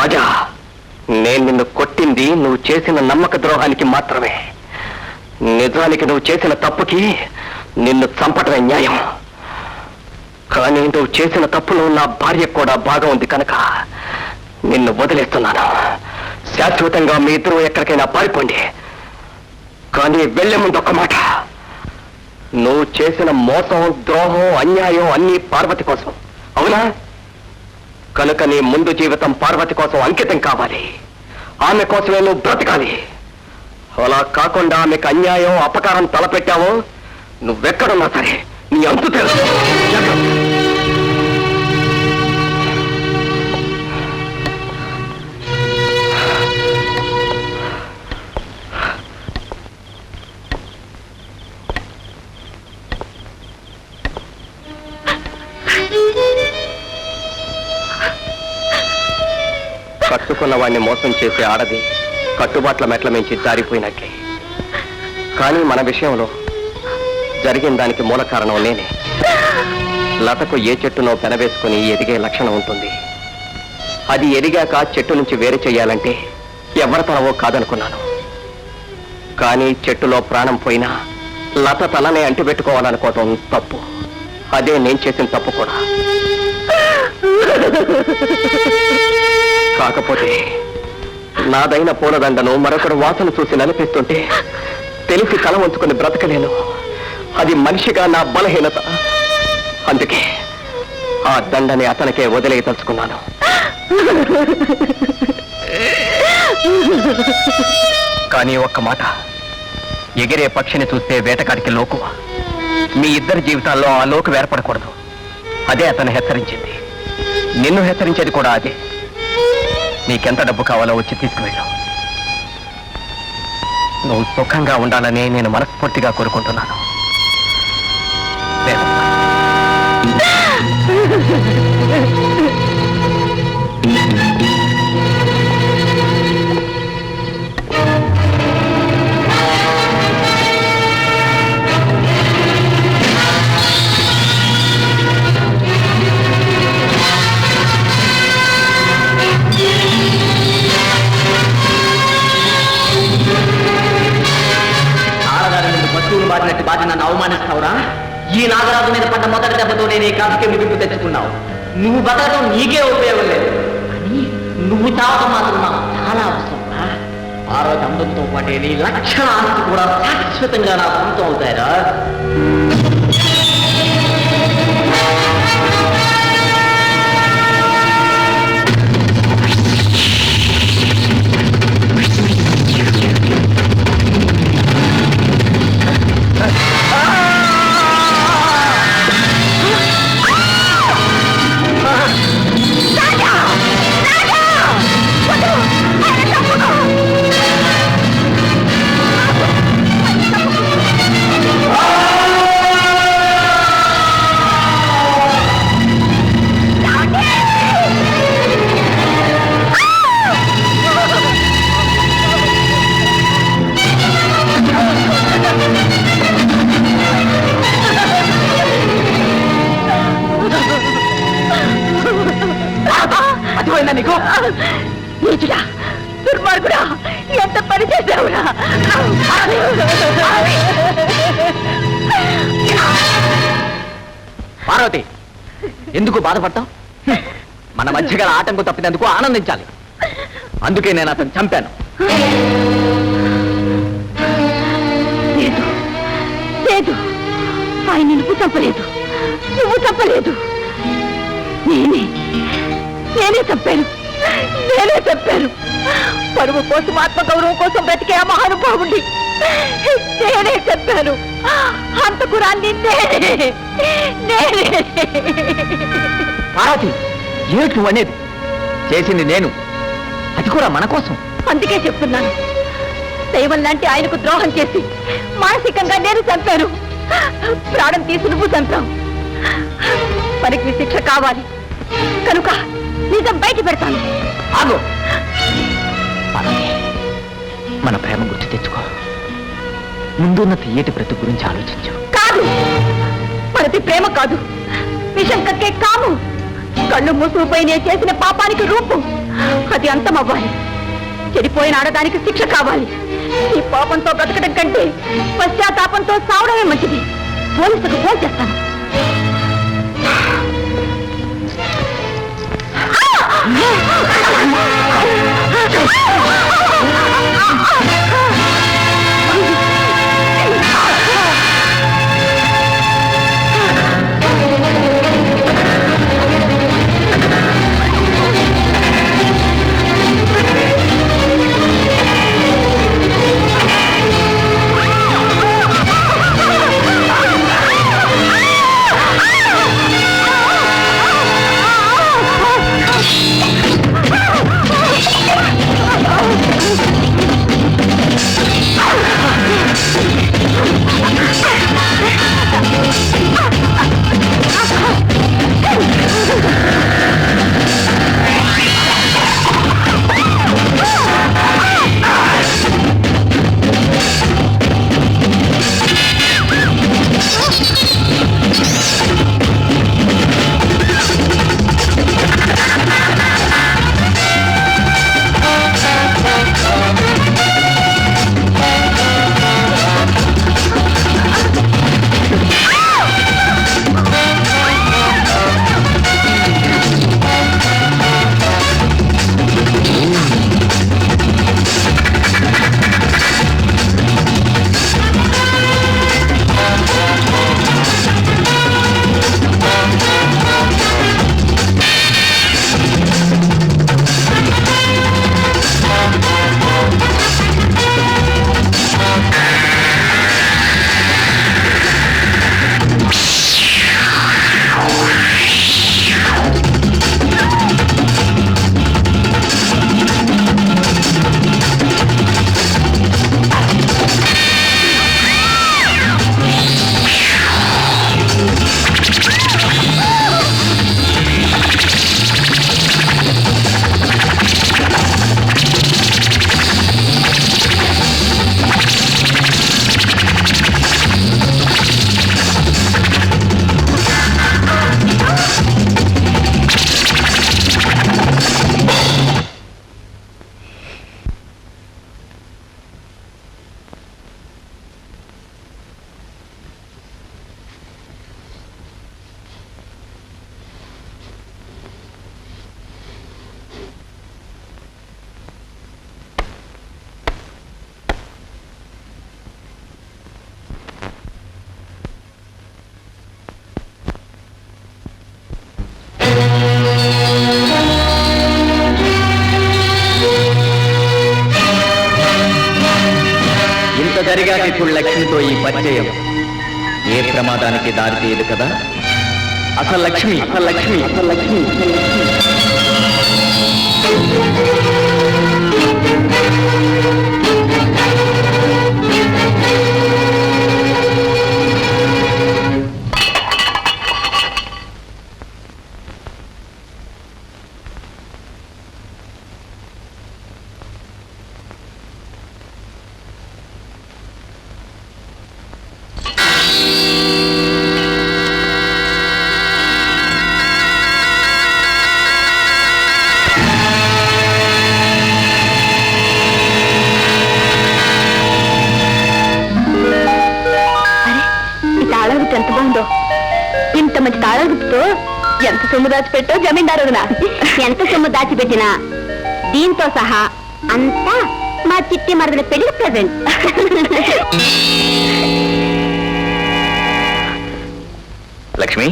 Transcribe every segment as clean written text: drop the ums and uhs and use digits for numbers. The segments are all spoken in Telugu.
రాజా, నేను నిన్ను కొట్టింది నువ్వు చేసిన నమ్మక ద్రోహానికి మాత్రమే. నిజానికి నువ్వు చేసిన తప్పుకి నిన్ను చంపటమే న్యాయం. కానీ నువ్వు చేసిన తప్పులో నా భార్యకు కూడా బాగా ఉంది కనుక నిన్ను వదిలేస్తున్నాను. శాశ్వతంగా మీ ఇద్దరు ఎక్కడికైనా పారిపోండి. కానీ వెళ్లే ముందు ఒక్క మాట, నువ్వు చేసిన మోసం, ద్రోహం, అన్యాయం అన్నీ పార్వతి కోసం, అవునా? కనుక నీ ముందు జీవితం పార్వతి కోసం అంకితం కావాలి. ఆమె కోసమే నువ్వు బ్రతకాలి. అలా కాకుండా ఆమెకు అన్యాయం, అపకారం తలపెట్టావో నువ్వెక్కడున్నా సరే నీ అంతు తెలుసు. కట్టుకున్న వాడిని మోసం చేసే ఆడది కట్టుబాట్ల మెట్ల మించి జారిపోయినట్లే. కానీ మన విషయంలో జరిగిన దానికి మూల కారణం నేనే. లతకు ఏ చెట్టునో పెనవేసుకుని ఎదిగే లక్షణం ఉంటుంది. అది ఎదిగాక చెట్టు నుంచి వేరు చేయాలంటే ఎవరి తలవో కాదనుకున్నాను. కానీ చెట్టులో ప్రాణం పోయినా లత తలనే అంటిపెట్టుకోవాలనుకోవటం తప్పు. అదే నేను చేసిన తప్పు కూడా. కాకపోతే నాదైన పూలదండను మరొకడు వాసన చూసి నలిపిస్తుంటే తెలిసి తల వంచుకుని బ్రతకలేను. అది మనిషిగా నా బలహీనత. అందుకే ఆ దండని అతనికే వదిలేయదలుచుకున్నాను. కానీ ఒక్క మాట, ఎగిరే పక్షిని చూస్తే వేటకాడికి లోకువ. మీ ఇద్దరి జీవితాల్లో ఆ లోకు ఏర్పడకూడదు. అదే అతను హెచ్చరించింది. నిన్ను హెచ్చరించేది కూడా అదే. నీకెంత డబ్బు కావాలో వచ్చి తీసుకువెళ్ళు. నువ్వు సుఖంగా ఉండాలని నేను మనస్ఫూర్తిగా కోరుకుంటున్నాను. బాధి నన్ను అవమానిస్తావురా? ఈ నాగరాజు మీద పడ్డ మొదటి దెబ్బతో నేను ఈ కాపుకి మిగులు తెచ్చుకున్నావు. నువ్వు బతకడం నీకే ఉపయోగం లేదు, కానీ నువ్వు చావడం మాత్రం నాకు చాలా అవసరం. ఆ రోజు అందంతో పాటే నీ లక్షల ఆస్తి కూడా శాశ్వతంగా నా సొంతం అవుతాయిరా. నీచుడా, దుర్మార్గుడా, ఎంత పని చేశావురా? పార్వతి, ఎందుకు బాధపడతావు? మన మధ్య గల ఆటంకం తప్పినందుకు ఆనందించాలి. అందుకే నేను అతను చంపాను. లేదు లేదు, ఆయన నువ్వు చంపలేదు, నువ్వు చంపలేదు. నేనే చంపాను. పరువు కోసం, ఆత్మగౌరవం కోసం బ్రతికే ఆ మహానుభావుడి నేనే చెప్పాను. హంతకురాన్ని నేనే. పార్వతి, ఏమిటి అనేది? చేసింది నేను, అది కూడా మన కోసం. అందుకే చెప్తున్నాను, దైవం లాంటి ఆయనకు ద్రోహం చేసి మానసికంగా నేను చంపాను. ప్రాణం తీసి నువ్వు చంపావు. పనికి శిక్ష కావాలి కనుక నిజం బయట పెడతాను. ఆగు. మన ప్రేమ గుర్తు తెచ్చుకో. ముందున్న తీయటి బ్రతుకు గురించి ఆలోచించు. కాదు, మనది ప్రేమ కాదు, విషం కక్కే కాము. కళ్ళు మూసుకుపోయి నేను చేసిన పాపానికి రూపు. అది అంతమవ్వాలి. చెడిపోయిన ఆడదానికి శిక్ష కావాలి. ఈ పాపంతో బ్రతకడం కంటే పశ్చాత్తాపంతో సావడమే మంచిది. పోలీసులకు ఫోన్ చేస్తాను. జరిగాక ఇప్పుడు లక్ష్మితో ఈ పరిచయం ఏ ప్రమాదానికి దారి తీయదు కదా. అసలు లక్ష్మి ఎంత బాగుందో. ఇంత మంచి తాళగుతో ఎంత సొమ్ము దాచిపెట్టో జమీందారు. ఎంత సొమ్ము దాచిపెట్టినా దీంతో సహా అంతా మా చిట్టి మరదల పెళ్లి ప్రజెంట్. లక్ష్మి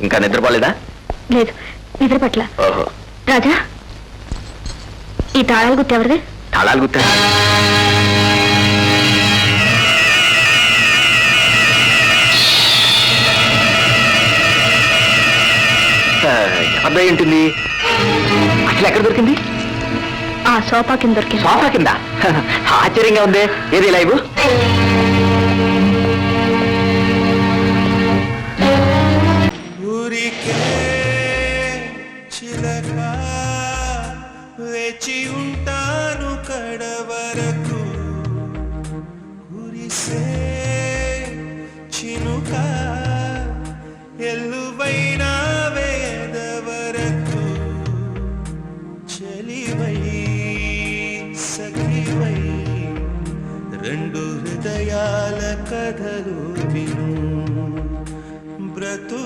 ఇంకా నిద్రపోలేదా? లేదు, నిద్ర పట్ల. ఓహో. రాజా, ఈ తాళాలు గుర్తు ఎవరిది? తాళాలు గుర్తా? అబ్బాయి ఉంటుంది. అసలు ఎక్కడ దొరికింది? ఆ సోఫా కింద దొరికింది. సోఫా కింద? ఆశ్చర్యంగా ఉంది. ఏది లైవ్? వేచి ఉంటాను కడవరకు కురిసే చినుక ఎల్లువైనా వేదవరకు చలి సఖివై సఖివై రెండు హృదయాల కథలు విను బ్రతు